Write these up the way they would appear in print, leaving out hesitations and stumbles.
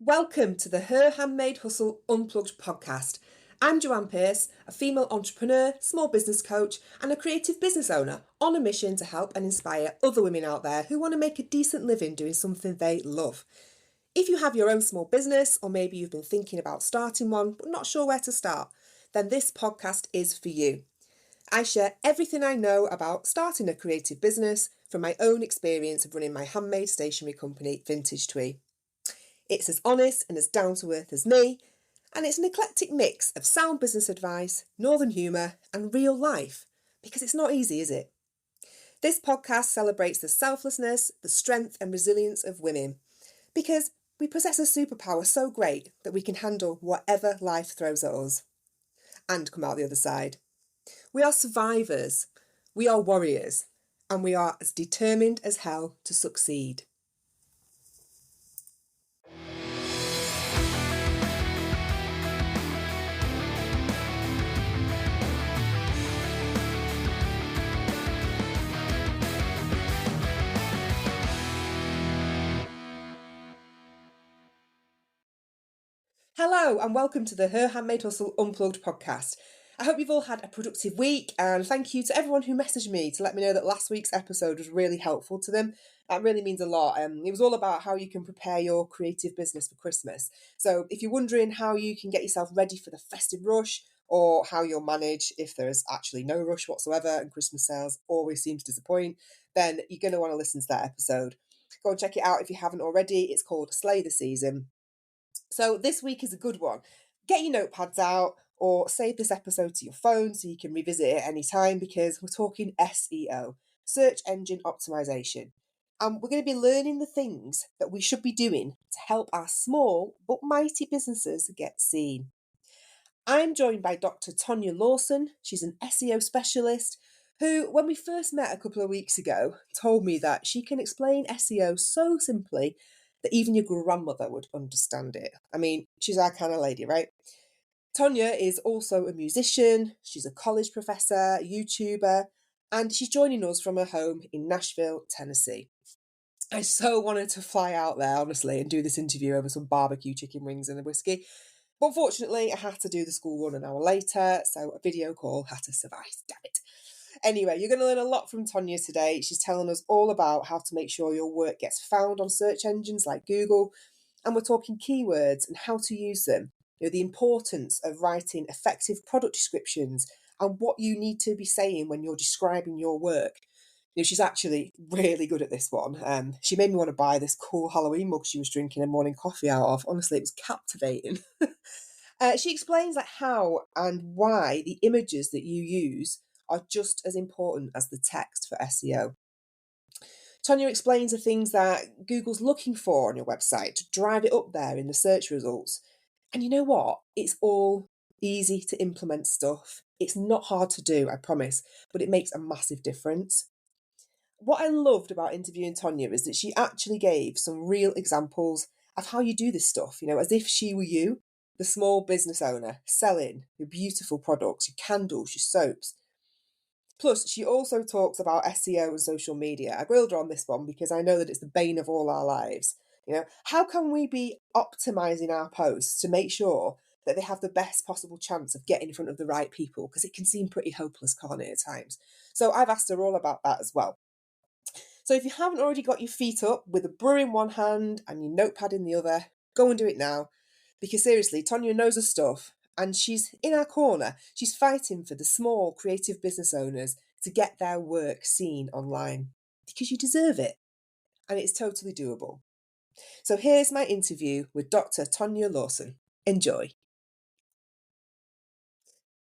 Welcome to the Her Handmade Hustle Unplugged podcast. I'm Joanne, a female entrepreneur, small business coach, and a creative business owner on a mission to help and inspire other women out there who want to make a decent living doing something they love. If you have your own small business, or maybe you've been thinking about starting one but not sure where to start, then this podcast is for you. I share everything I know about starting a creative business from my own experience of running my handmade stationery company, Vintage Twee. It's as honest and as down to earth as me, and it's an eclectic mix of sound business advice, northern humour, and real life, because it's not easy, is it? This podcast celebrates the selflessness, the strength and resilience of women, because we possess a superpower so great that we can handle whatever life throws at us and come out the other side. We are survivors, we are warriors, and we are as determined as hell to succeed. Hello and welcome to the Her Handmade Hustle Unplugged podcast. I hope you've all had a productive week, and thank you to everyone who messaged me to let me know that last week's episode was really helpful to them. That really means a lot. It was all about how you can prepare your creative business for Christmas. So if you're wondering how you can get yourself ready for the festive rush, or how you'll manage if there's actually no rush whatsoever and Christmas sales always seem to disappoint, then you're going to want to listen to that episode. Go and check it out if you haven't already. It's called Slay the Season. So this week is a good one. Get your notepads out or save this episode to your phone so you can revisit it anytime, because we're talking SEO, search engine optimization. And we're going to be learning the things that we should be doing to help our small but mighty businesses get seen. I'm joined by Dr Tonya Lawson. She's an SEO specialist who, when we first met a couple of weeks ago, told me that she can explain SEO so simply that even your grandmother would understand it. I mean, she's our kind of lady, right? Tonya is also a musician, she's a college professor, a YouTuber, and she's joining us from her home in Nashville, Tennessee. I so wanted to fly out there, honestly, and do this interview over some barbecue chicken wings and a whiskey. But unfortunately, I had to do the school run an hour later, so a video call had to suffice, damn it. Anyway, you're going to learn a lot from Tonya today. She's telling us all about how to make sure your work gets found on search engines like Google. And we're talking keywords and how to use them. You know, the importance of writing effective product descriptions and what you need to be saying when you're describing your work. You know, she's actually really good at this one. She made me want to buy this cool Halloween mug she was drinking her morning coffee out of. Honestly, it was captivating. She explains like how and why the images that you use are just as important as the text for SEO. Tonya explains the things that Google's looking for on your website to drive it up there in the search results. And you know what? It's all easy to implement stuff. It's not hard to do, I promise, but it makes a massive difference. What I loved about interviewing Tonya is that she actually gave some real examples of how you do this stuff, you know, as if she were you, the small business owner, selling your beautiful products, your candles, your soaps. Plus, she also talks about SEO and social media. I grilled her on this one because I know that it's the bane of all our lives. You know, how can we be optimizing our posts to make sure that they have the best possible chance of getting in front of the right people? Because it can seem pretty hopeless, can't it, at times? So I've asked her all about that as well. So if you haven't already got your feet up with a brew in one hand and your notepad in the other, go and do it now. Because seriously, Tonya knows her stuff, and she's in our corner. She's fighting for the small creative business owners to get their work seen online, because you deserve it, and it's totally doable. So here's my interview with Dr. Tonya Lawson. Enjoy.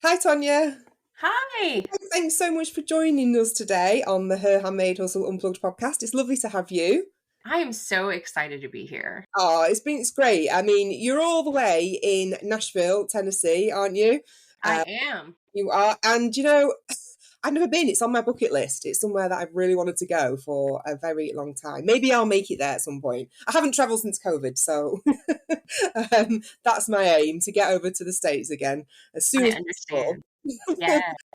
Hi, Tonya. Hi. Thanks so much for joining us today on the Her Handmade Hustle Unplugged podcast. It's lovely to have you. I am so excited to be here. Oh, it's great. I mean, you're all the way in Nashville, Tennessee, aren't you? I am. You are. And, you know, I've never been. It's on my bucket list. It's somewhere that I've really wanted to go for a very long time. Maybe I'll make it there at some point. I haven't travelled since COVID, so that's my aim, to get over to the States again as soon as possible.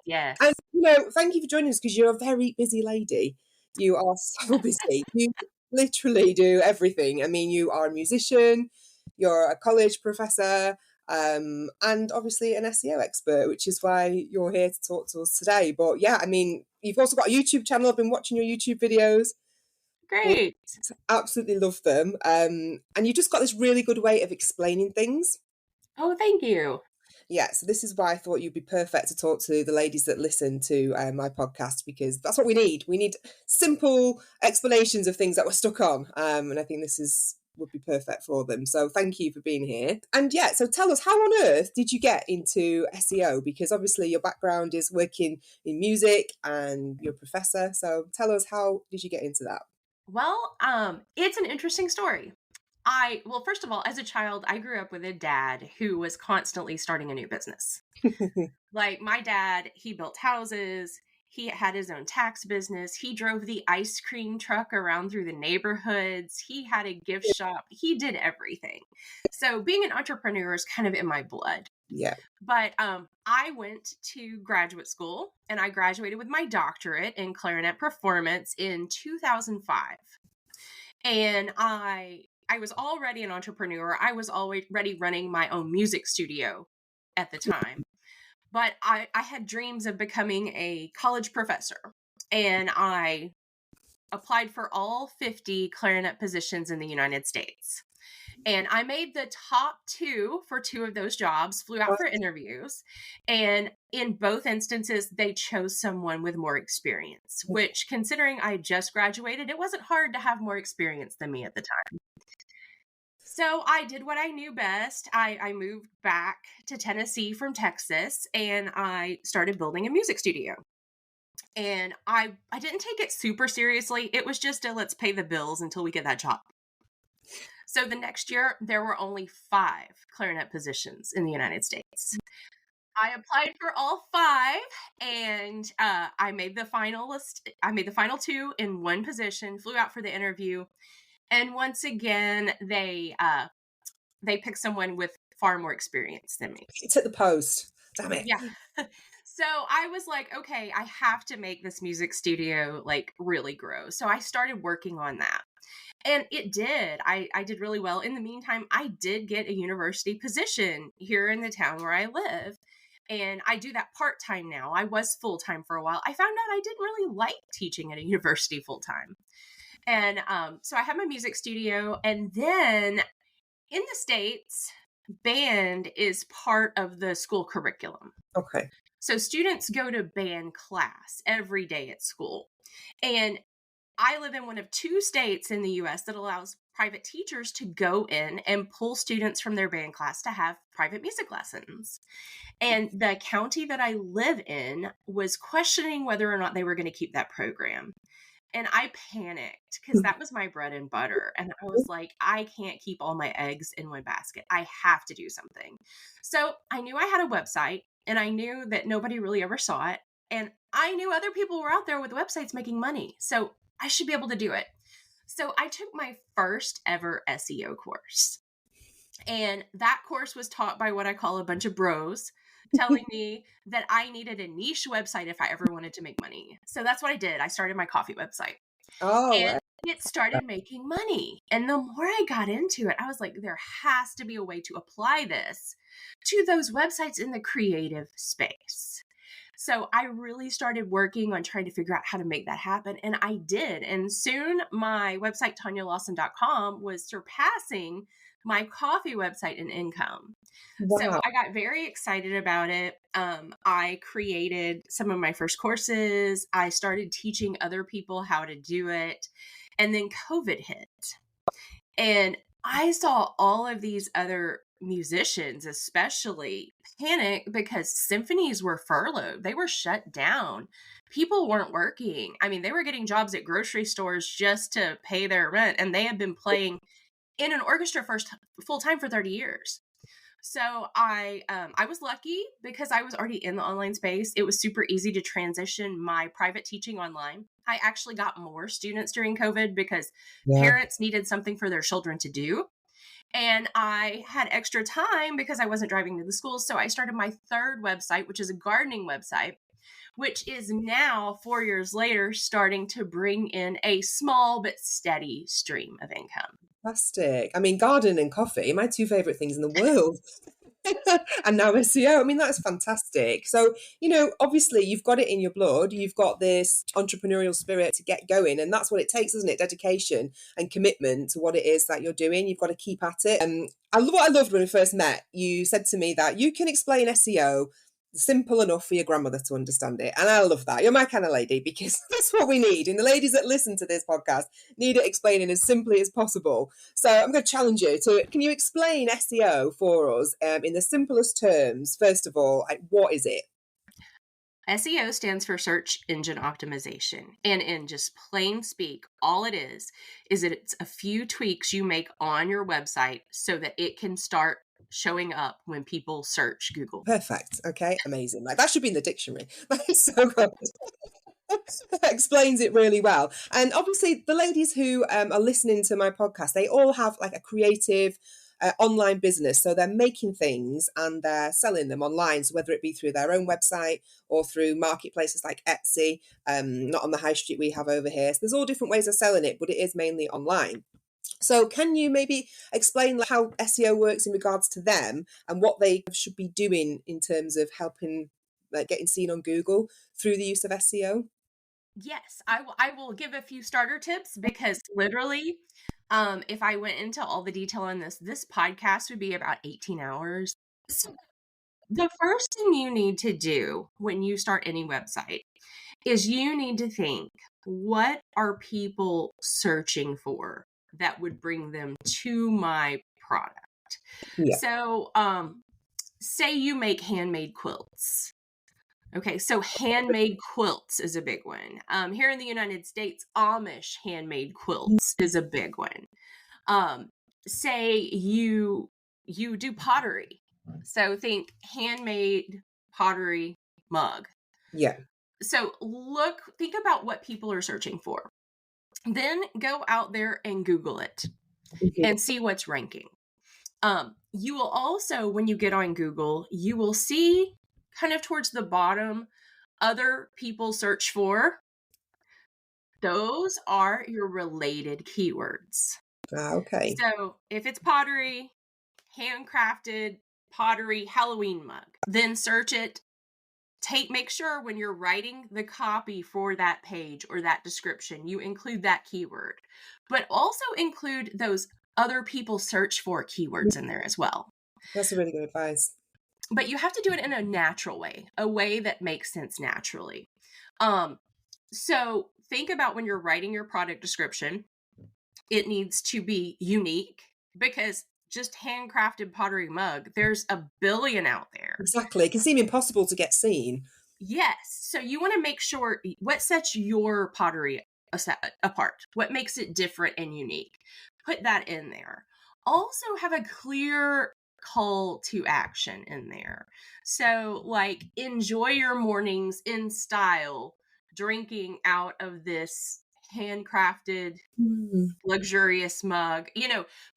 Yes. And, you know, thank you for joining us, because you're a very busy lady. You are so busy. You literally do everything. I mean, you are a musician, You're a college professor, and obviously an SEO expert, which is why you're here to talk to us today. But yeah, I mean, you've also got a YouTube channel. I've been watching your YouTube videos. Great. Absolutely love them. And you just got this really good way of explaining things. Oh, thank you. Yeah, so this is why I thought you'd be perfect to talk to the ladies that listen to my podcast, because that's what we need. We need simple explanations of things that we're stuck on, and I think this would be perfect for them. So thank you for being here. And yeah, so tell us, how on earth did you get into SEO? Because obviously your background is working in music and you're a professor. So tell us, how did you get into that? Well, it's an interesting story. Well, first of all, as a child, I grew up with a dad who was constantly starting a new business. Like my dad, he built houses. He had his own tax business. He drove the ice cream truck around through the neighborhoods. He had a gift shop. He did everything. So being an entrepreneur is kind of in my blood. Yeah. But I went to graduate school and I graduated with my doctorate in clarinet performance in 2005. And I was already an entrepreneur. I was already running my own music studio at the time. But I had dreams of becoming a college professor. And I applied for all 50 clarinet positions in the United States. And I made the top 2 for 2 of those jobs, flew out for interviews. And in both instances, they chose someone with more experience, which, considering I just graduated, it wasn't hard to have more experience than me at the time. So I did what I knew best. I moved back to Tennessee from Texas and I started building a music studio. And I didn't take it super seriously. It was just let's pay the bills until we get that job. So the next year, there were only 5 clarinet positions in the United States. I applied for all 5, and I made the finalist. I made the final 2 in one position. Flew out for the interview, and once again, they picked someone with far more experience than me. It's at the post. Damn it. Yeah. So I was like, okay, I have to make this music studio like really grow. So I started working on that. And it did. I did really well. In the meantime, I did get a university position here in the town where I live. And I do that part-time now. I was full-time for a while. I found out I didn't really like teaching at a university full-time. And so I have my music studio. And then in the States, band is part of the school curriculum. Okay. So students go to band class every day at school. And I live in one of 2 states in the US that allows private teachers to go in and pull students from their band class to have private music lessons. And the county that I live in was questioning whether or not they were going to keep that program. And I panicked because that was my bread and butter. And I was like, I can't keep all my eggs in one basket. I have to do something. So I knew I had a website and I knew that nobody really ever saw it. And I knew other people were out there with websites making money. So I should be able to do it. So I took my first ever SEO course. And that course was taught by what I call a bunch of bros telling me that I needed a niche website if I ever wanted to make money. So that's what I did. I started my coffee website. Oh, And it started making money. And the more I got into it, I was like, there has to be a way to apply this to those websites in the creative space. So I really started working on trying to figure out how to make that happen. And I did. And soon my website, TonyaLawson.com, was surpassing my coffee website in income. wow. So I got very excited about it. I created some of my first courses. I started teaching other people how to do it. And then COVID hit. And I saw all of these other musicians, especially, panic because symphonies were furloughed. They were shut down. People weren't working. I mean, they were getting jobs at grocery stores just to pay their rent. And they had been playing in an orchestra full time for 30 years. So I was lucky because I was already in the online space. It was super easy to transition my private teaching online. I actually got more students during COVID because parents needed something for their children to do. And I had extra time because I wasn't driving to the schools. So I started my third website, which is a gardening website, which is now 4 years later starting to bring in a small but steady stream of income. Fantastic. I mean, garden and coffee, my two favorite things in the world. And now SEO. I mean, that's fantastic. So, obviously you've got it in your blood. You've got this entrepreneurial spirit to get going. And that's what it takes, isn't it? Dedication and commitment to what it is that you're doing. You've got to keep at it. What I loved when we first met, you said to me that you can explain SEO simple enough for your grandmother to understand it. And I love that. You're my kind of lady, because that's what we need. And the ladies that listen to this podcast need it explaining as simply as possible. So I'm going to challenge you to, can you explain SEO for us in the simplest terms? First of all, what is it? SEO stands for search engine optimization. And in just plain speak, all it is that it's a few tweaks you make on your website so that it can start showing up when people search Google. Perfect. Okay, amazing. Like, that should be in the dictionary. That is so good. That explains it really well. And obviously the ladies who are listening to my podcast, they all have like a creative online business. So they're making things and they're selling them online. So whether it be through their own website or through marketplaces like Etsy, not on the high street we have over here. So there's all different ways of selling it, but it is mainly online. So can you maybe explain how SEO works in regards to them and what they should be doing in terms of helping getting seen on Google through the use of SEO? Yes, I will give a few starter tips, because literally, if I went into all the detail on this podcast would be about 18 hours. So the first thing you need to do when you start any website is you need to think, what are people searching for that would bring them to my product? Yeah. So, say you make handmade quilts. Okay, so handmade quilts is a big one. Here in the United States, Amish handmade quilts is a big one. Say you do pottery. So think handmade pottery mug. Yeah. So think about what people are searching for. Then go out there and Google it and see what's ranking. You will also, when you get on Google, you will see kind of towards the bottom, other people search for. Those are your related keywords. Okay. So if it's pottery, handcrafted pottery Halloween mug, then search it. Make sure when you're writing the copy for that page or that description, you include that keyword, but also include those other people search for keywords in there as well. That's a really good advice. But you have to do it in a natural way, a way that makes sense naturally. So think about when you're writing your product description, it needs to be unique, because just handcrafted pottery mug, there's a billion out there. Exactly. It can seem impossible to get seen. Yes. So you want to make sure what sets your pottery apart, what makes it different and unique. Put that in there. Also have a clear call to action in there. So like, enjoy your mornings in style, drinking out of this handcrafted luxurious mug,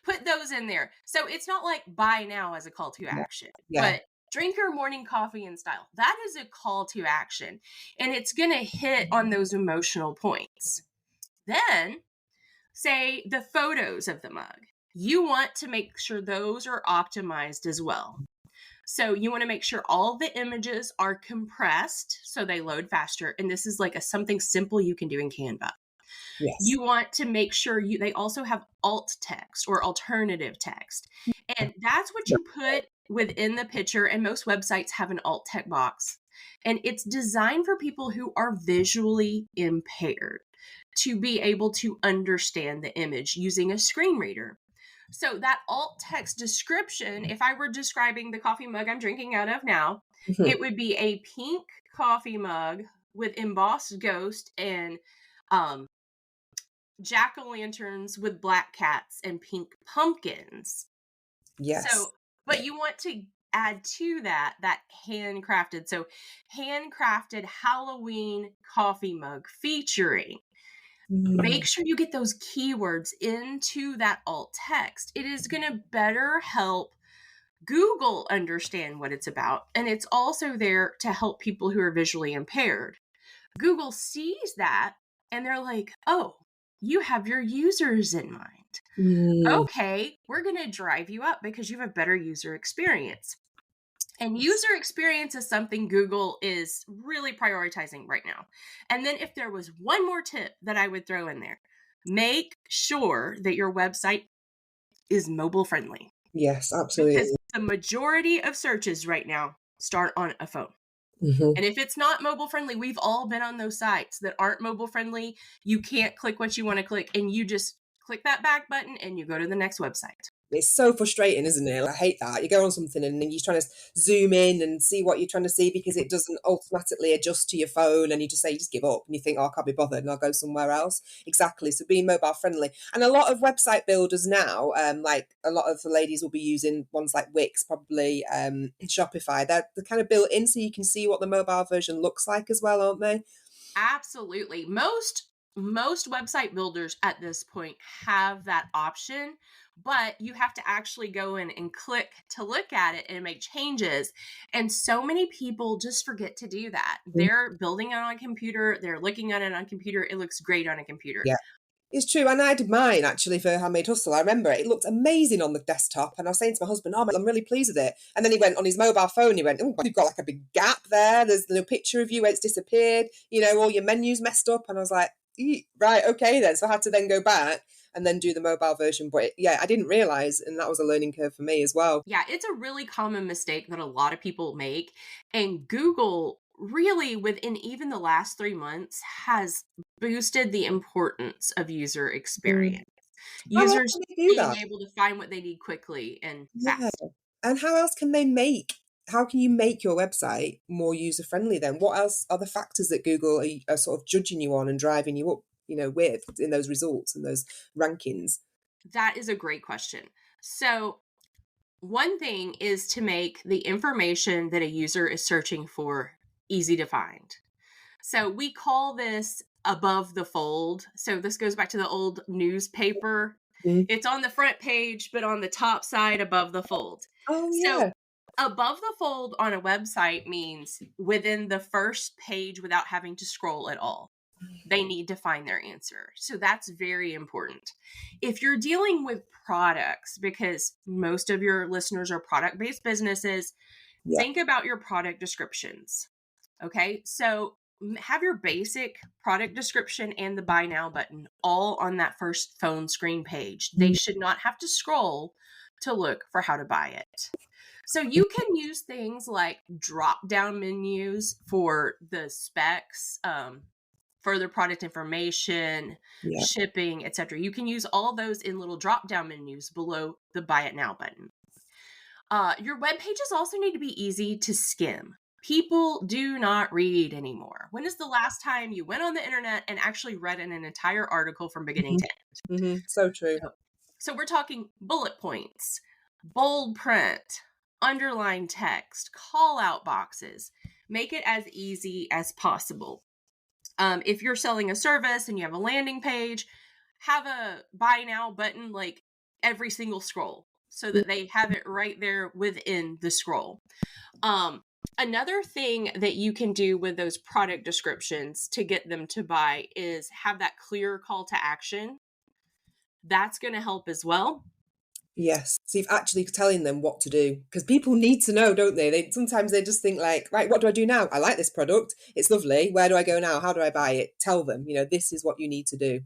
put those in there. So it's not like buy now as a call to action, but drink your morning coffee in style. That is a call to action, and it's going to hit on those emotional points. Then say the photos of the mug. You want to make sure those are optimized as well. So you want to make sure all the images are compressed so they load faster. And this is like something simple you can do in Canva. Yes. You want to make sure they also have alt text or alternative text. And that's what you put within the picture. And most websites have an alt text box. And it's designed for people who are visually impaired to be able to understand the image using a screen reader. So that alt text description, if I were describing the coffee mug I'm drinking out of now, it would be a pink coffee mug with embossed ghost and jack-o'-lanterns with black cats and pink pumpkins. Yes. So, but you want to add to that handcrafted. So handcrafted Halloween coffee mug featuring. Make sure you get those keywords into that alt text. It is going to better help Google understand what it's about. And it's also there to help people who are visually impaired. Google sees that and they're like, oh, you have your users in mind. Okay, we're going to drive you up because you have a better user experience. And user experience is something Google is really prioritizing right now. And then if there was one more tip that I would throw in there, make sure that your website is mobile friendly, Yes, because absolutely. the majority of searches right now start on a phone. Hmm. And if it's not mobile friendly, we've all been on those sites that aren't mobile friendly. You can't click what you want to click, and you just click that back button and you go to the next website. It's so frustrating, isn't it? I hate that. You go on something and then you're trying to zoom in and see what you're trying to see because it doesn't automatically adjust to your phone, and you just give up and you think, oh, I can't be bothered and I'll go somewhere else. Exactly. So being mobile friendly. And a lot of website builders now, like a lot of the ladies will be using ones like Wix, probably Shopify. They're kind of built in so you can see what the mobile version looks like as well, aren't they? Absolutely. Most website builders at this point have that option, but you have to actually go in and click to look at it and make changes. And so many people just forget to do that. They're building it on a computer, they're looking at it on a computer, it looks great on a computer. Yeah. It's true, and I did mine actually for Handmade Hustle. I remember it looked amazing on the desktop, and I was saying to my husband, "Oh, I'm really pleased with it." And then he went on his mobile phone. He went, "Oh, you've got like a big gap there. There's no picture of you where it's disappeared. All your menus messed up." And I was like, "Right, okay then." So I had to then go back and then do the mobile version. But yeah, I didn't realize, and that was a learning curve for me as well. Yeah, it's a really common mistake that a lot of people make. And Google, really, within even the last 3 months, has boosted the importance of user Mm. experience. How else Users can they do being that? able to find what they need quickly and Yeah. fast. And how can you make your website more user friendly then? What else are the factors that Google are sort of judging you on and driving you up, with in those results and those rankings? That is a great question. So, one thing is to make the information that a user is searching for easy to find. So we call this above the fold. So this goes back to the old newspaper. Mm. It's on the front page, but on the top side above the fold. Oh, So yeah. above the fold on a website means within the first page without having to scroll at all. They need to find their answer. So that's very important. If you're dealing with products, because most of your listeners are product based businesses, Yeah. think about your product descriptions. Okay, so have your basic product description and the buy now button all on that first phone screen page. They Mm. should not have to scroll to look for how to buy it. So you can use things like drop down menus for the specs, further product information, Yeah. shipping, etc. You can use all those in little drop down menus below the buy it now button. Your web pages also need to be easy to skim. People do not read anymore. When is the last time you went on the internet and actually read an entire article from beginning Hmm. to end? So true. So we're talking bullet points, bold print, underlined text, call out boxes. Make it as easy as possible. If you're selling a service and you have a landing page, have a buy now button like every single scroll so Mm. that they have it right there within the scroll. Um, Another thing that you can do with those product descriptions to get them to buy is have that clear call to action. That's going to help as well. Yes. So you're actually telling them what to do because people need to know, don't they? Sometimes they just think like, right, what do I do now? I like this product. It's lovely. Where do I go now? How do I buy it? Tell them, this is what you need to do.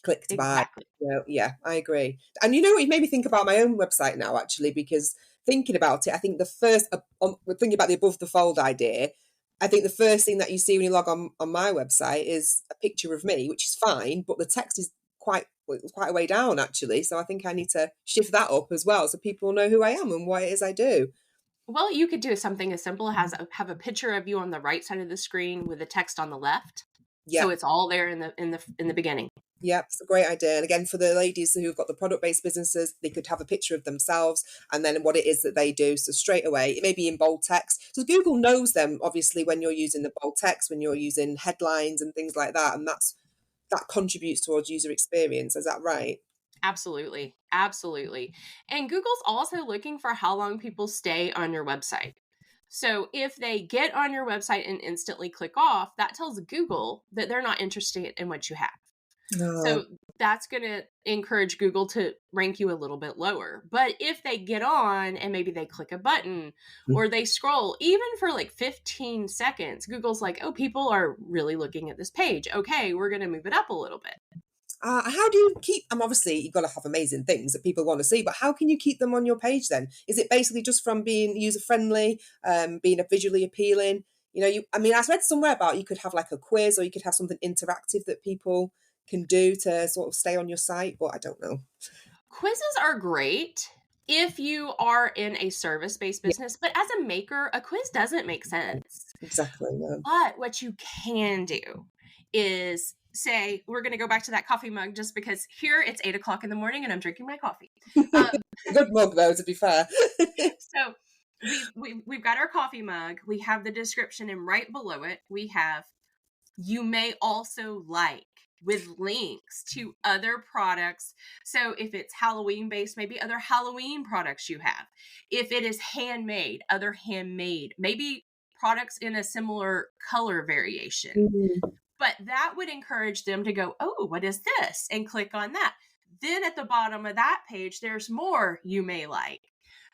Click to buy. Exactly. Yeah, I agree. And you know what? You made me think about my own website now, actually, because thinking about it, I think thinking about the above the fold idea, I think the first thing that you see when you log on my website is a picture of me, which is fine, but the text is quite a way down actually. So I think I need to shift that up as well, so people know who I am and what it is I do. Well, you could do something as simple as have a picture of you on the right side of the screen with the text on the left. Yeah, So it's all there in the beginning. yeah, it's a great idea. And again, for the ladies who've got the product-based businesses, they could have a picture of themselves and then what it is that they do. So straight away, it may be in bold text. So Google knows them, obviously, when you're using the bold text, when you're using headlines and things like that. And that contributes towards user experience. Is that right? Absolutely. Absolutely. And Google's also looking for how long people stay on your website. So if they get on your website and instantly click off, that tells Google that they're not interested in what you have. No. So that's going to encourage Google to rank you a little bit lower. But if they get on and maybe they click a button or they scroll, even for like 15 seconds, Google's like, oh, people are really looking at this page. Okay, we're going to move it up a little bit. How do you keep, obviously you've got to have amazing things that people want to see, but how can you keep them on your page then? Is it basically just from being user friendly, being visually appealing? I read somewhere about you could have like a quiz or you could have something interactive that people can do to sort of stay on your site, but I don't know. Quizzes are great if you are in a service-based business, but as a maker, a quiz doesn't make sense. Exactly. Yeah. But what you can do is say, we're going to go back to that coffee mug just because here it's 8:00 in the morning and I'm drinking my coffee. Good mug though, to be fair. So we've got our coffee mug. We have the description, and right below it, we have, you may also like, with links to other products. So if it's Halloween based, maybe other Halloween products you have. If it is handmade, other handmade, maybe products in a similar color variation. Mm-hmm. But that would encourage them to go, oh, what is this? And click on that. Then at the bottom of that page, there's more you may like.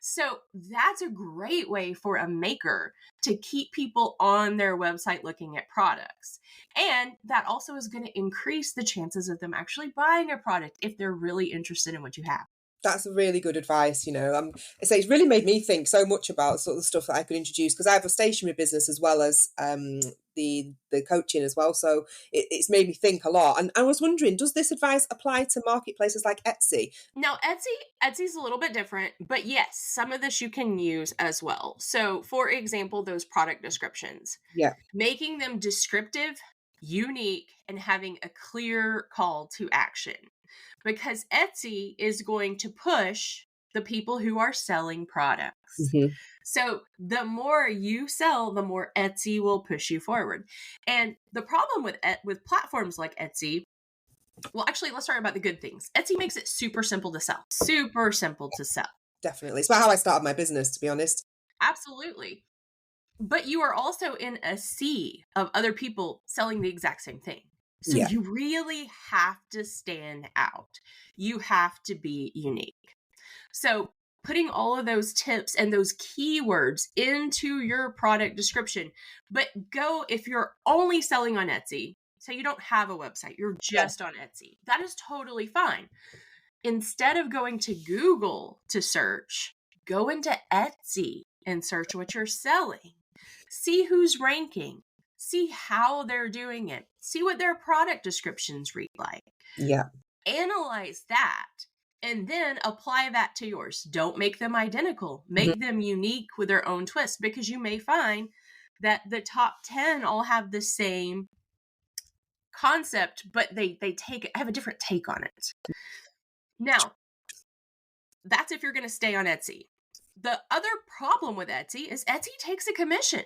So that's a great way for a maker to keep people on their website looking at products. And that also is going to increase the chances of them actually buying a product if they're really interested in what you have. That's a really good advice. I say it's really made me think so much about sort of the stuff that I could introduce, because I have a stationery business as well as the coaching as well. So it's made me think a lot. And I was wondering, does this advice apply to marketplaces like Etsy? Now, Etsy's a little bit different, but yes, some of this you can use as well. So, for example, those product descriptions. Yeah. Making them descriptive, unique, and having a clear call to action. Because Etsy is going to push the people who are selling products. Mm-hmm. So the more you sell, the more Etsy will push you forward. And the problem with platforms like Etsy, well, actually, let's talk about the good things. Etsy makes it super simple to sell. Super simple to sell. Definitely. It's about how I started my business, to be honest. Absolutely. But you are also in a sea of other people selling the exact same thing. So you really have to stand out. You have to be unique. So putting all of those tips and those keywords into your product description, but if you're only selling on Etsy, so you don't have a website, you're just on Etsy, that is totally fine. Instead of going to Google to search, go into Etsy and search what you're selling. See who's ranking. See how they're doing it. See what their product descriptions read like. Yeah. Analyze that and then apply that to yours. Don't make them identical. Make them unique with their own twist, because you may find that the top 10 all have the same concept, but they have a different take on it. Now, that's if you're going to stay on Etsy. The other problem with Etsy is Etsy takes a commission.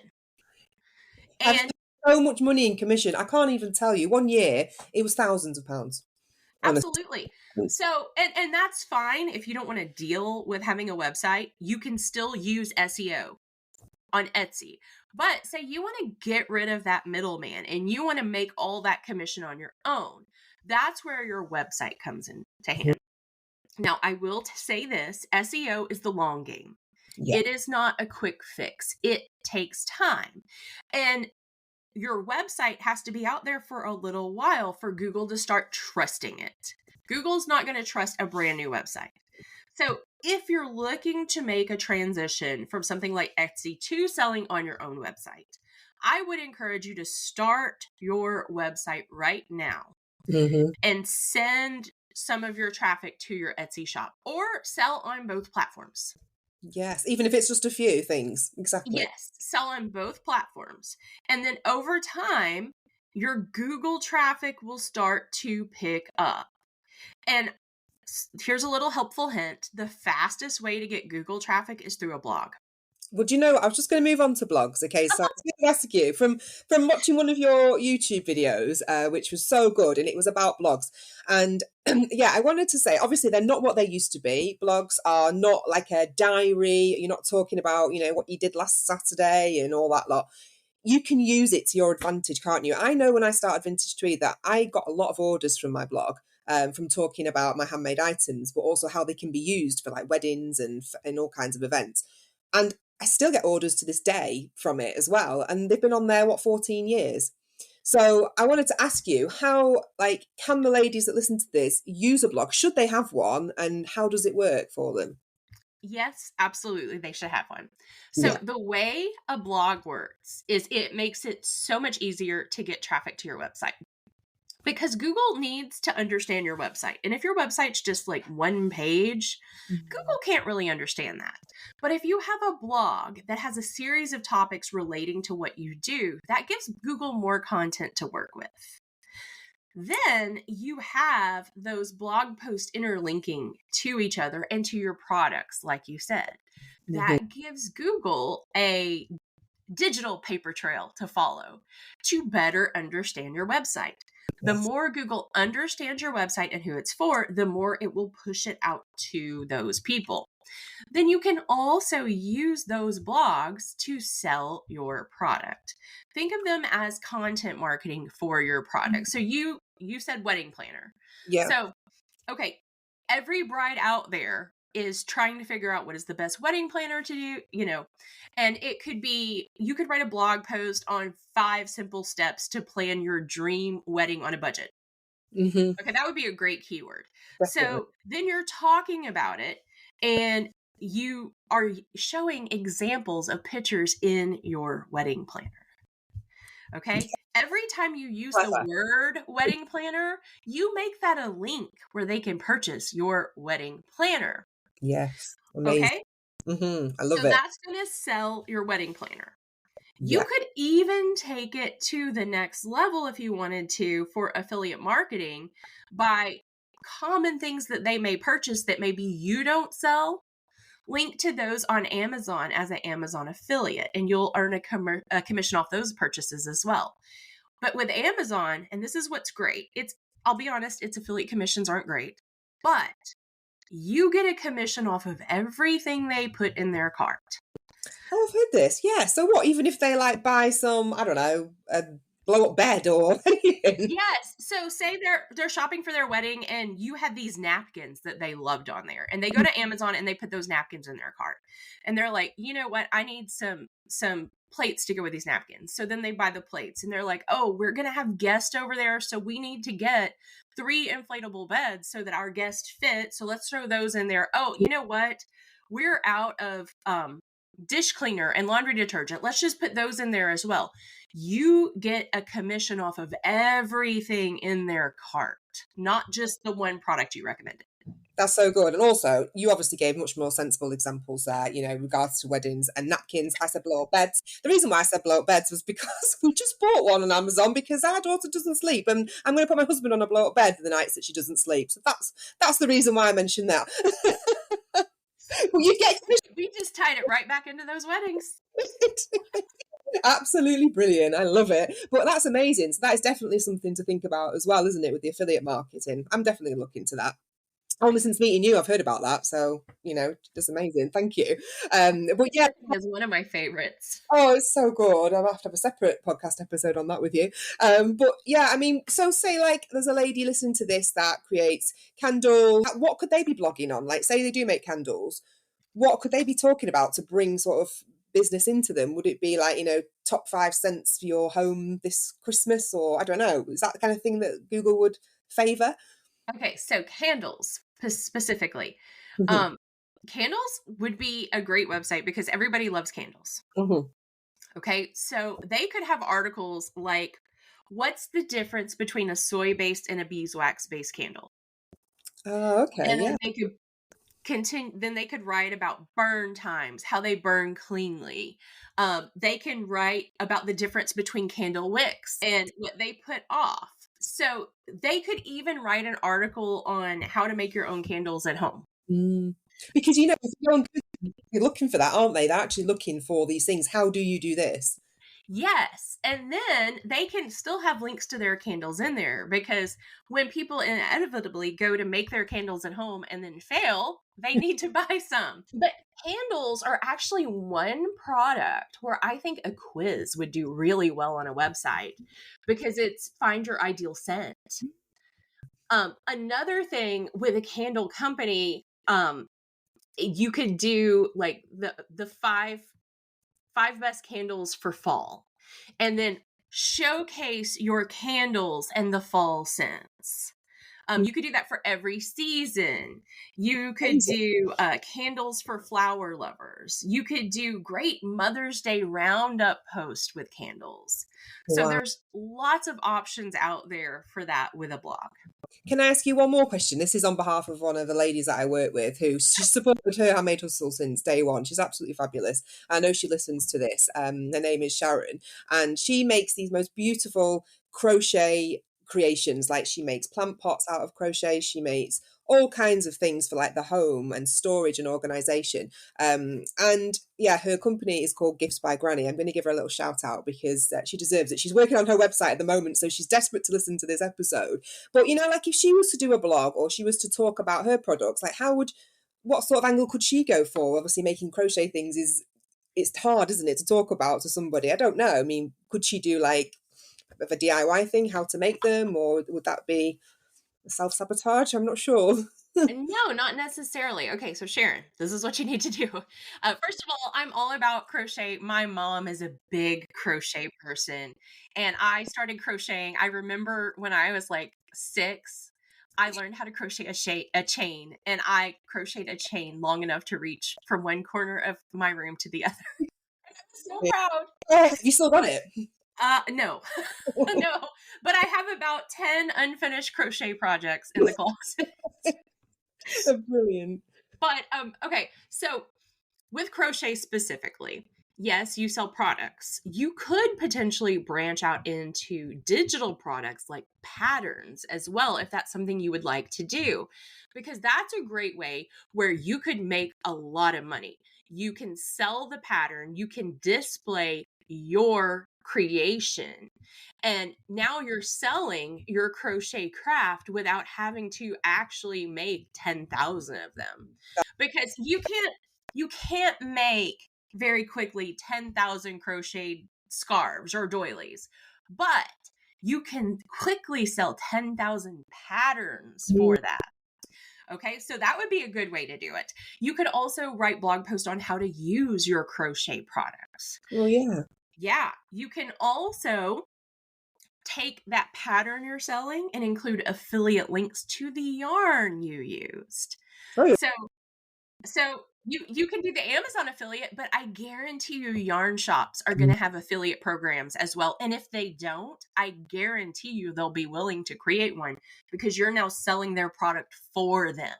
And so much money in commission. I can't even tell you. One year, it was thousands of pounds. Absolutely. So, and that's fine if you don't want to deal with having a website. You can still use SEO on Etsy. But say you want to get rid of that middleman and you want to make all that commission on your own. That's where your website comes into hand. Now, I will say this, SEO is the long game. Yeah. It is not a quick fix. It takes time. And your website has to be out there for a little while for Google to start trusting it. Google's not going to trust a brand new website. So if you're looking to make a transition from something like Etsy to selling on your own website, I would encourage you to start your website right now and send some of your traffic to your Etsy shop or sell on both platforms. Yes, even if it's just a few things. Exactly. Yes, sell on both platforms. And then over time, your Google traffic will start to pick up. And here's a little helpful hint. The fastest way to get Google traffic is through a blog. Well, do you know, I was just going to move on to blogs. Okay, so I was going to ask you, from watching one of your YouTube videos, which was so good, and it was about blogs. And yeah, I wanted to say, obviously, they're not what they used to be. Blogs are not like a diary. You're not talking about, what you did last Saturday and all that lot. you can use it to your advantage, can't you? I know when I started Vintage Tweed that I got a lot of orders from my blog, from talking about my handmade items, but also how they can be used for like weddings and all kinds of events. And I still get orders to this day from it as well. And they've been on there, 14 years? So I wanted to ask you, how, like, can the ladies that listen to this use a blog? Should they have one? And how does it work for them? Yes, absolutely. They should have one. So the way a blog works is it makes it so much easier to get traffic to your website, because Google needs to understand your website. And if your website's just like one page, Google can't really understand that. But if you have a blog that has a series of topics relating to what you do, that gives Google more content to work with. Then you have those blog posts interlinking to each other and to your products, like you said. That gives Google a digital paper trail to follow to better understand your website. The more Google understands your website and who it's for, the more it will push it out to those people. Then you can also use those blogs to sell your product. Think of them as content marketing for your product. So you said wedding planner. Yeah. So, okay, every bride out there is trying to figure out what is the best wedding planner to do, and it could be, you could write a blog post on 5 simple steps to plan your dream wedding on a budget. Okay, that would be a great keyword. Definitely. So then you're talking about it and you are showing examples of pictures in your wedding planner. Okay. Every time you use the word wedding planner, you make that a link where they can purchase your wedding planner. Yes. Amazing. Okay. I love it. So that's going to sell your wedding planner. You could even take it to the next level if you wanted to for affiliate marketing by common things that they may purchase that maybe you don't sell. Link to those on Amazon as an Amazon affiliate, and you'll earn a commission off those purchases as well. But with Amazon, and this is what's great, I'll be honest, its affiliate commissions aren't great, but you get a commission off of everything they put in their cart. Oh, I've heard this. Yeah. So what, even if they like buy some, I don't know, a blow up bed or anything? Yes. So say they're shopping for their wedding and you had these napkins that they loved on there, and they go to Amazon and they put those napkins in their cart, and they're like, you know what? I need some plates to go with these napkins. So then they buy the plates and they're like, oh, we're going to have guests over there. So we need to get 3 inflatable beds so that our guests fit. So let's throw those in there. Oh, you know what? We're out of, dish cleaner and laundry detergent. Let's just put those in there as well. You get a commission off of everything in their cart, not just the one product you recommended. That's so good. And also, you obviously gave much more sensible examples there, in regards to weddings and napkins. I said blow up beds. The reason why I said blow up beds was because we just bought one on Amazon because our daughter doesn't sleep, and I'm going to put my husband on a blow up bed for the nights that she doesn't sleep. So that's the reason why I mentioned that. Well, we just tied it right back into those weddings. Absolutely brilliant. I love it. But that's amazing. So that is definitely something to think about as well, isn't it, with the affiliate marketing? I'm definitely looking into that. Only since meeting you, I've heard about that. So, just amazing. Thank you. But yeah, it's one of my favorites. Oh, it's so good. I'll have to have a separate podcast episode on that with you. But yeah, I mean, so say like there's a lady listening to this that creates candles. What could they be blogging on? Like, say they do make candles. What could they be talking about to bring sort of business into them? Would it be like, top 5 scents for your home this Christmas, or I don't know? Is that the kind of thing that Google would favor? Okay, so candles specifically. Candles would be a great website because everybody loves candles. Okay, so they could have articles like, what's the difference between a soy-based and a beeswax-based candle? Oh, okay. And then they could continue. Then they could write about burn times, how they burn cleanly. They can write about the difference between candle wicks and what they put off. So they could even write an article on how to make your own candles at home. Because, if you're looking for that, aren't they? They're actually looking for these things. How do you do this? Yes. And then they can still have links to their candles in there, because when people inevitably go to make their candles at home and then fail, They need to buy some. But candles are actually one product where I think a quiz would do really well on a website because it's find your ideal scent. Another thing with a candle company, you could do like the five best candles for fall, and then showcase your candles and the fall scents. You could do that for every season. You could do candles for flower lovers. You could do great Mother's Day roundup post with candles. So Wow. there's lots of options out there for that with a blog. Can I ask you one more question? This is on behalf of one of the ladies that I work with who she's supported her handmade hustle since day one. She's absolutely fabulous. I know she listens to this. Her name is Sharon, and she makes these most beautiful crochet creations. Like she makes plant pots out of crochet. She makes all kinds of things for like the home and storage and organization. And yeah, her company is called Gifts by Granny. I'm going to give her a little shout out because she deserves it. She's working on her website at the moment, so she's desperate to listen to this episode. But you know, like if she was to do a blog or she was to talk about her products, like what sort of angle could she go for? Obviously making crochet things it's hard, isn't it, to talk about to somebody? I don't know. I mean, could she do like a DIY thing, how to make them, or would that be self-sabotage? I'm not sure. No, not necessarily. Okay, so Sharon, this is what you need to do. First of all, I'm all about crochet. My mom is a big crochet person, and I started crocheting. I remember when I was like 6, I learned how to crochet a chain, and I crocheted a chain long enough to reach from one corner of my room to the other. So proud. Oh, you still got it? No, no, but I have about 10 unfinished crochet projects in the closet. Brilliant. But okay, so with crochet specifically, yes, you sell products. You could potentially branch out into digital products like patterns as well, if that's something you would like to do, because that's a great way where you could make a lot of money. You can sell the pattern, you can display your creation, and now you're selling your crochet craft without having to actually make 10,000 of them, because you can't make very quickly 10,000 crocheted scarves or doilies, but you can quickly sell 10,000 patterns for that. Okay, so that would be a good way to do it. You could also write blog posts on how to use your crochet products. Oh, yeah. Yeah, you can also take that pattern you're selling and include affiliate links to the yarn you used. Oh, yeah. So you can do the Amazon affiliate, but I guarantee you yarn shops are going to have affiliate programs as well. And if they don't, I guarantee you they'll be willing to create one because you're now selling their product for them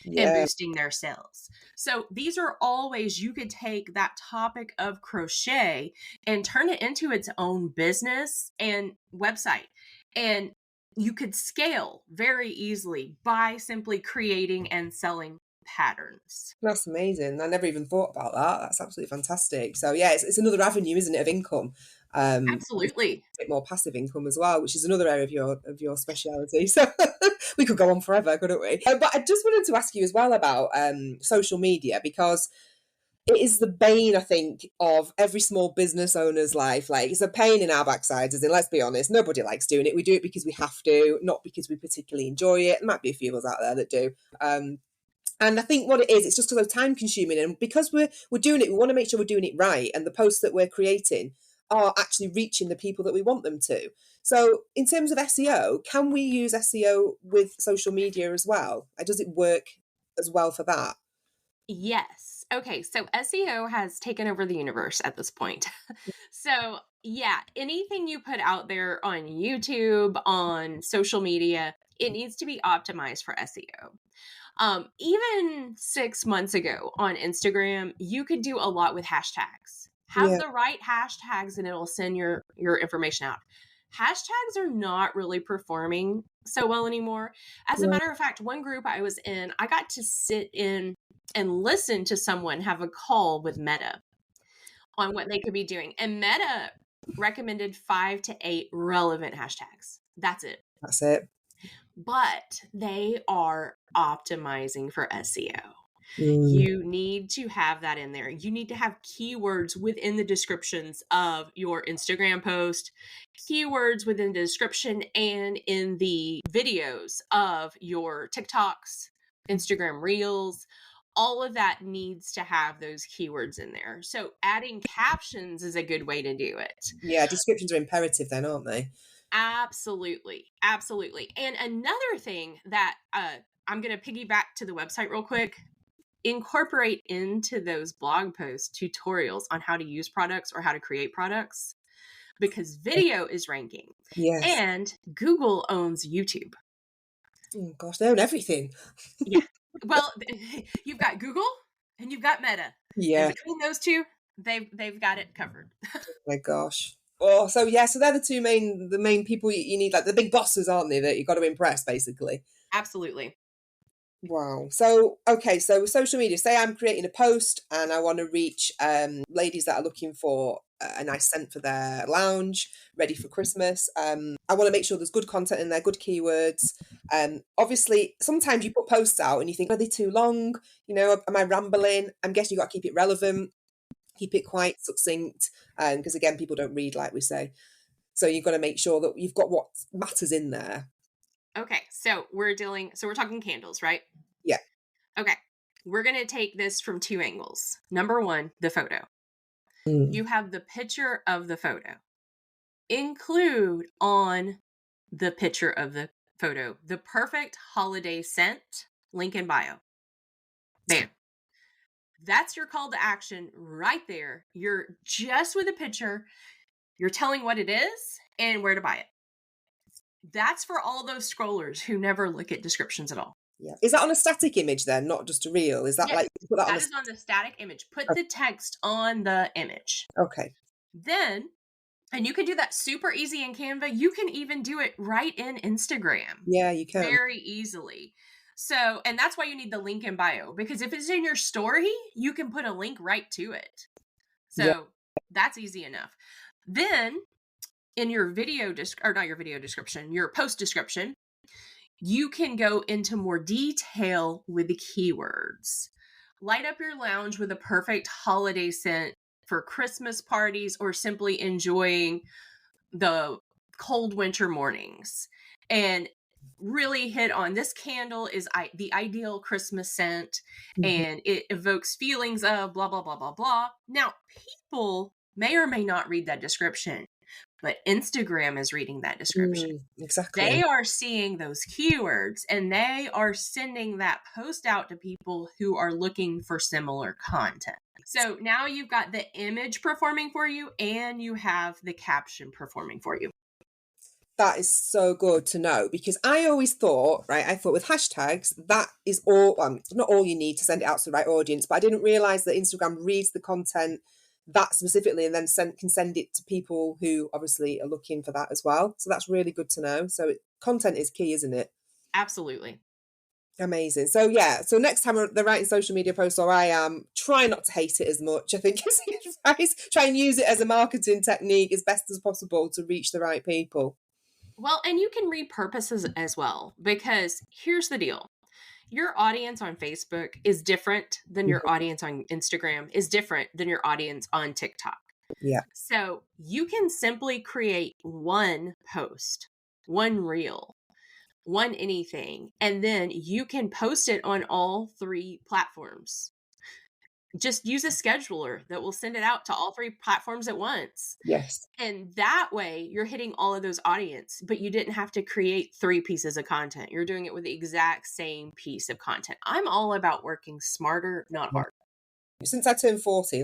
and boosting their sales. So these are all ways you could take that topic of crochet and turn it into its own business and website. And you could scale very easily by simply creating and selling patterns. That's amazing. I never even thought about that. That's absolutely fantastic. So yeah, it's another avenue, isn't it, of income? Absolutely. A bit more passive income as well, which is another area of your speciality. So we could go on forever, couldn't we? But I just wanted to ask you as well about social media, because it is the bane, I think, of every small business owner's life. Like, it's a pain in our backsides, as in, let's be honest, nobody likes doing it. We do it because we have to, not because we particularly enjoy it. There might be a few of us out there that do. And I think what it is, it's just so time consuming. And because we're doing it, we want to make sure we're doing it right. And the posts that we're creating are actually reaching the people that we want them to. So in terms of SEO, can we use SEO with social media as well? Does it work as well for that? Yes. Okay, so SEO has taken over the universe at this point. So, yeah, anything you put out there on YouTube, on social media, it needs to be optimized for SEO. Even 6 months ago on Instagram, you could do a lot with hashtags. Have the right hashtags and it'll send your information out. Hashtags are not really performing so well anymore. As a matter of fact, one group I was in, I got to sit in and listen to someone have a call with Meta on what they could be doing. And Meta recommended 5 to 8 relevant hashtags. That's it. That's it. But they are optimizing for SEO. You need to have that in there. You need to have keywords within the descriptions of your Instagram post, keywords within the description and in the videos of your TikToks, Instagram Reels. All of that needs to have those keywords in there. So adding captions is a good way to do it. Yeah, descriptions are imperative then, aren't they? Absolutely. Absolutely. And another thing that I'm going to piggyback to the website real quick. Incorporate into those blog posts tutorials on how to use products or how to create products, because video is ranking. Yes. And Google owns YouTube. Oh gosh, they own everything. Yeah. Well, you've got Google and you've got Meta. Yeah. And between those two, they've got it covered. Oh my gosh. Oh, so yeah, so they're the main people you need, like the big bosses, aren't they, that you've got to impress, basically. Absolutely. Wow. So, okay, so with social media, say I'm creating a post and I want to reach ladies that are looking for a nice scent for their lounge, ready for Christmas. I want to make sure there's good content in there, good keywords. Obviously, sometimes you put posts out and you think, are they too long? You know, am I rambling? I'm guessing you've got to keep it relevant, keep it quite succinct, because again, people don't read, like we say. So you've got to make sure that you've got what matters in there. Okay, so we're talking candles, right? Yeah. Okay, we're going to take this from two angles. Number one, the photo. You have the picture of the photo. Include on the picture of the photo the perfect holiday scent, link in bio. Bam. That's your call to action right there. You're just with a picture. You're telling what it is and where to buy it. That's for all those scrollers who never look at descriptions at all. Yeah. Is that on a static image then, not just a reel? Is that Yes, like you put that that is on the static image? Put the text on the image. Okay. Then, and you can do that super easy in Canva. You can even do it right in Instagram. Yeah, you can. Very easily. So, and that's why you need the link in bio, because if it's in your story, you can put a link right to it. So that's easy enough. Then in your your post description, you can go into more detail with the keywords. Light up your lounge with a perfect holiday scent for Christmas parties or simply enjoying the cold winter mornings. And really hit on this candle is the ideal Christmas scent, and it evokes feelings of blah, blah, blah, blah, blah. Now, people may or may not read that description, but Instagram is reading that description. Exactly. They are seeing those keywords and they are sending that post out to people who are looking for similar content. So now you've got the image performing for you and you have the caption performing for you. That is so good to know, because I always thought, with hashtags, that is all, not all you need to send it out to the right audience, but I didn't realize that Instagram reads the content that specifically and then can send it to people who obviously are looking for that as well. So that's really good to know. So content is key, isn't it? Absolutely. Amazing. So yeah, so next time they're writing social media posts, or I am, try not to hate it as much. I think is the advice. Try and use it as a marketing technique as best as possible to reach the right people. Well, and you can repurpose as well, because here's the deal. Your audience on Facebook is different than your audience on Instagram, is different than your audience on TikTok. Yeah. So you can simply create one post, one reel, one anything, and then you can post it on all three platforms. Just use a scheduler that will send it out to all three platforms at once. Yes. And that way you're hitting all of those audience, but you didn't have to create 3 pieces of content. You're doing it with the exact same piece of content. I'm all about working smarter, not harder. Since I turned 40,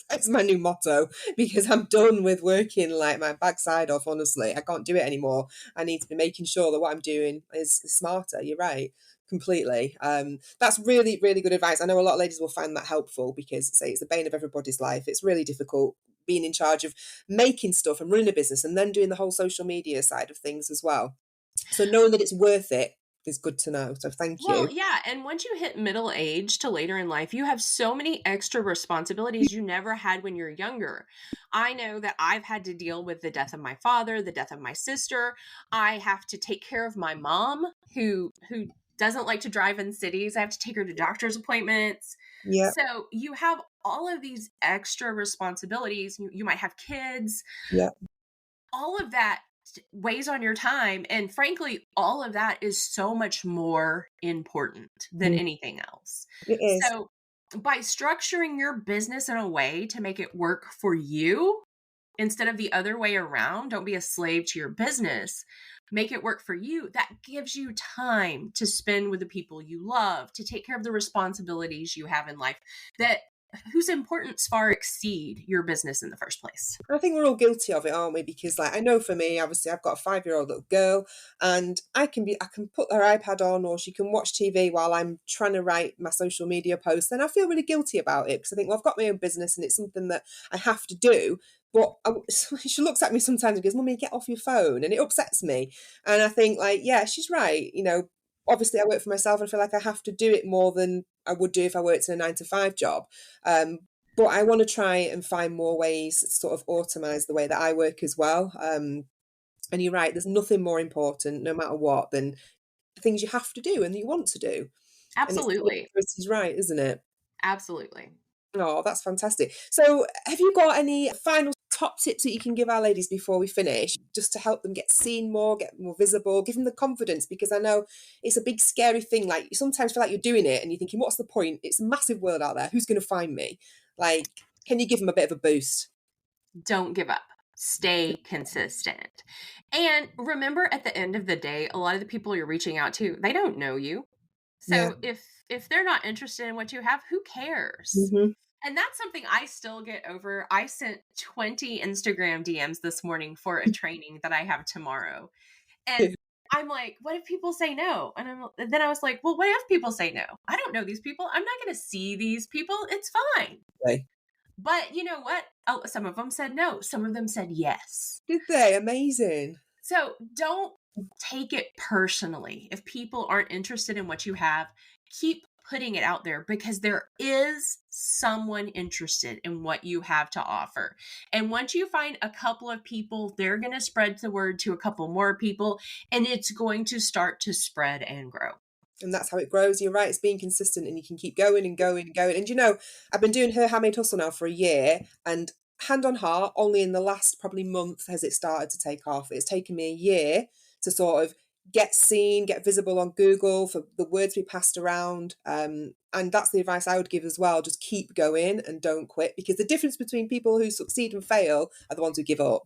that's my new motto, because I'm done with working like my backside off, honestly. I can't do it anymore. I need to be making sure that what I'm doing is smarter. You're right. Completely. That's really, really good advice. I know a lot of ladies will find that helpful, because say it's the bane of everybody's life. It's really difficult being in charge of making stuff and running a business and then doing the whole social media side of things as well. So knowing that it's worth it is good to know. So thank you. Well, yeah. And once you hit middle age to later in life, you have so many extra responsibilities you never had when you're younger. I know that I've had to deal with the death of my father, the death of my sister. I have to take care of my mom, who doesn't like to drive in cities. I have to take her to doctor's appointments. Yeah. So you have all of these extra responsibilities. You might have kids. Yeah. All of that weighs on your time. And frankly, all of that is so much more important than Mm, anything else. it is. So by structuring your business in a way to make it work for you instead of the other way around, don't be a slave to your business. Make it work for you. That gives you time to spend with the people you love, to take care of the responsibilities you have in life that whose importance far exceed your business in the first place. I think we're all guilty of it, aren't we? Because like I know for me, obviously I've got a 5-year-old little girl and I can put her iPad on or she can watch TV while I'm trying to write my social media posts. And I feel really guilty about it because I think, well, I've got my own business and it's something that I have to do. But she looks at me sometimes and goes, "Mummy, get off your phone." And it upsets me. And I think like, yeah, she's right. Obviously I work for myself and I feel like I have to do it more than I would do if I worked in a 9 to 5 job. But I want to try and find more ways to sort of automize the way that I work as well. And you're right, there's nothing more important, no matter what, than the things you have to do and that you want to do. And it's Absolutely. is right, isn't it? Absolutely. Oh, that's fantastic. So have you got any final top tips that you can give our ladies before we finish, just to help them get seen more, get more visible, give them the confidence? Because I know it's a big scary thing. Like you sometimes feel like you're doing it and you're thinking, what's the point? It's a massive world out there. Who's going to find me? Like, can you give them a bit of a boost? Don't give up. Stay consistent. And remember, at the end of the day, a lot of the people you're reaching out to, they don't know you. Yeah. So if they're not interested in what you have, who cares? Hmm. And that's something I still get over. I sent 20 Instagram DMs this morning for a training that I have tomorrow. And I'm like, what if people say no? And then I was like, well, what if people say no? I don't know these people. I'm not going to see these people. It's fine. Okay. But you know what? Oh, some of them said no. Some of them said yes. Did they? Amazing. So don't take it personally. If people aren't interested in what you have, keep putting it out there because there is someone interested in what you have to offer. And once you find a couple of people, they're going to spread the word to a couple more people, and it's going to start to spread and grow. And that's how it grows. You're right. It's being consistent and you can keep going and going and going. And I've been doing Her Handmade Hustle now for a year, and hand on heart, only in the last probably month has it started to take off. It's taken me a year to sort of get seen, get visible on Google, for the words to be passed around. And that's the advice I would give as well. Just keep going and don't quit, because the difference between people who succeed and fail are the ones who give up.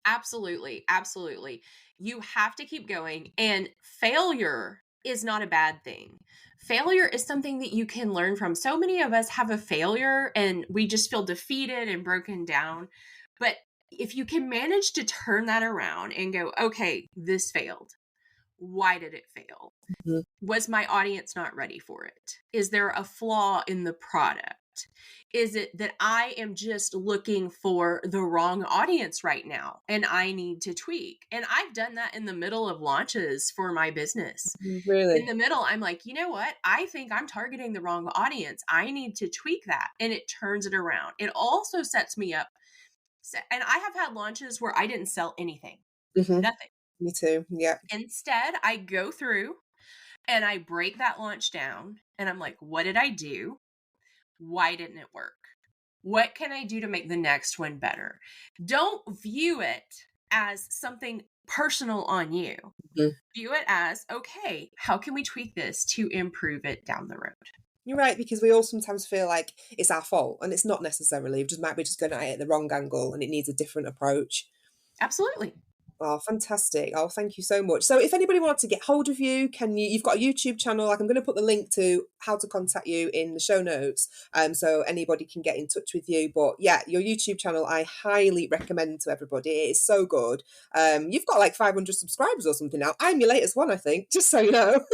Absolutely. Absolutely. You have to keep going, and failure is not a bad thing. Failure is something that you can learn from. So many of us have a failure and we just feel defeated and broken down. But if you can manage to turn that around and go, okay, this failed. Why did it fail? Mhm. Was my audience not ready for it? Is there a flaw in the product? Is it that I am just looking for the wrong audience right now and I need to tweak? And I've done that in the middle of launches for my business. In Really? the middle, I'm like, you know what? I think I'm targeting the wrong audience. I need to tweak that. And it turns it around. It also sets me up. And I have had launches where I didn't sell anything, Hmm. nothing. Me too. Yeah. Instead, I go through and I break that launch down and I'm like, what did I do? Why didn't it work? What can I do to make the next one better? Don't view it as something personal on you. Mhm. View it as, okay, how can we tweak this to improve it down the road? You're right, because we all sometimes feel like it's our fault, and it's not necessarily. We just might be just going at it at the wrong angle, and it needs a different approach. Absolutely. Oh, fantastic. Oh, thank you so much. So if anybody wants to get hold of you, you've got a YouTube channel. Like, I'm going to put the link to how to contact you in the show notes. So anybody can get in touch with you. But yeah, your YouTube channel, I highly recommend to everybody. It is so good. You've got like 500 subscribers or something now. I'm your latest one, I think, just so you know.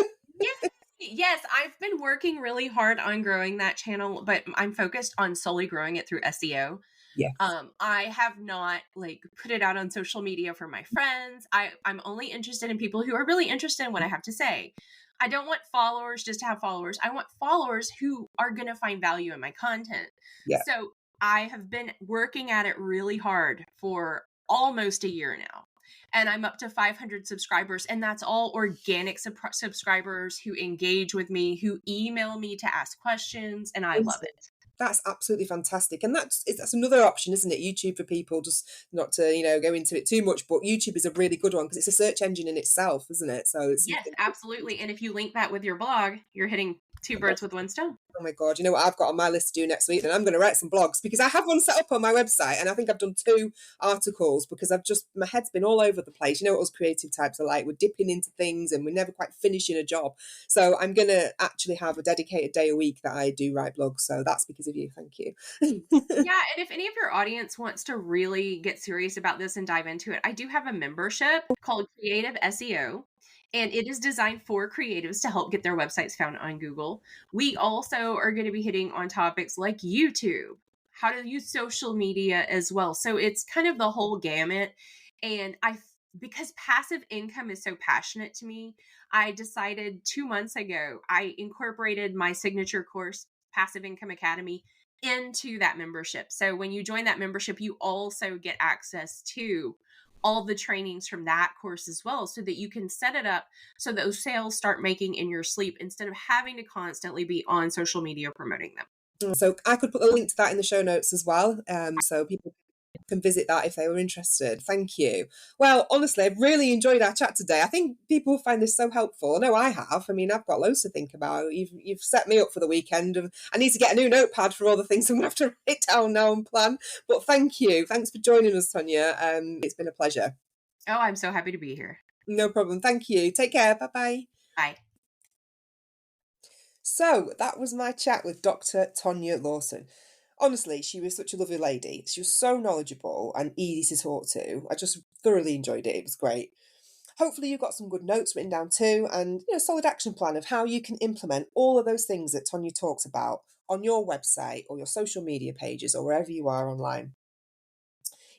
Yes, I've been working really hard on growing that channel, but I'm focused on solely growing it through SEO. Yeah. I have not like put it out on social media for my friends. I'm only interested in people who are really interested in what I have to say. I don't want followers just to have followers. I want followers who are going to find value in my content. Yeah. So I have been working at it really hard for almost a year now. and I'm up to 500 subscribers, and that's all organic subscribers who engage with me, who email me to ask questions, and I love it. That's absolutely fantastic. And that's another option, isn't it? YouTube for people, just not to, go into it too much, but YouTube is a really good one because it's a search engine in itself, isn't it? So it's Yes, something. absolutely. And if you link that with your blog, you're hitting two birds with one stone. Oh my God, you know what I've got on my list to do next week? Then I'm going to write some blogs because I have one set up on my website and I think I've done 2 articles because my head's been all over the place. You know what us creative types are like? We're dipping into things and we're never quite finishing a job. So I'm going to actually have a dedicated day a week that I do write blogs. So that's because of you. Thank you. Yeah, and if any of your audience wants to really get serious about this and dive into it, I do have a membership called Creative SEO. And it is designed for creatives to help get their websites found on Google. We also are going to be hitting on topics like YouTube, how to use social media as well. So it's kind of the whole gamut. And because passive income is so passionate to me, I decided 2 months ago, I incorporated my signature course, Passive Income Academy, into that membership. So when you join that membership, you also get access to all the trainings from that course as well, so that you can set it up so those sales start making in your sleep instead of having to constantly be on social media promoting them. So I could put a link to that in the show notes as well. So people can visit that if they were interested. Thank you. Well, honestly, I've really enjoyed our chat today. I think people find this so helpful. I know I have. I mean, I've got loads to think about. You've set me up for the weekend. I need to get a new notepad for all the things I'm going to have to write down now and plan. But thank you. Thanks for joining us, Tonya. It's been a pleasure. Oh, I'm so happy to be here. No problem. Thank you. Take care. Bye-bye. Bye. So that was my chat with Dr. Tonya Lawson. Honestly, she was such a lovely lady. She was so knowledgeable and easy to talk to. I just thoroughly enjoyed it. It was great. Hopefully you've got some good notes written down too and a solid action plan of how you can implement all of those things that Tonya talks about on your website or your social media pages or wherever you are online.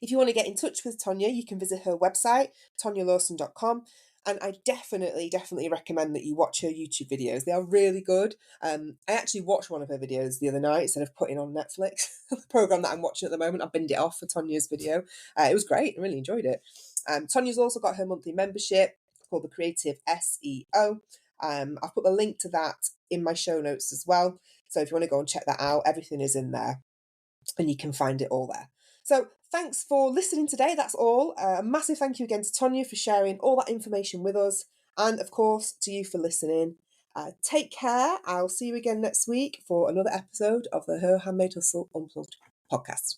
If you want to get in touch with Tonya, you can visit her website, tonyalawson.com. And I definitely recommend that you watch her YouTube videos. They are really good. I actually watched one of her videos the other night instead of putting on Netflix, the program that I'm watching at the moment. I binned it off for Tonya's video. It was great. I really enjoyed it. Tonya's also got her monthly membership called the Creative SEO. I've put the link to that in my show notes as well. So if you want to go and check that out, everything is in there and you can find it all there. So thanks for listening today. That's all. A massive thank you again to Tonya for sharing all that information with us. And of course, to you for listening. Take care. I'll see you again next week for another episode of the Her Handmade Hustle Unplugged podcast.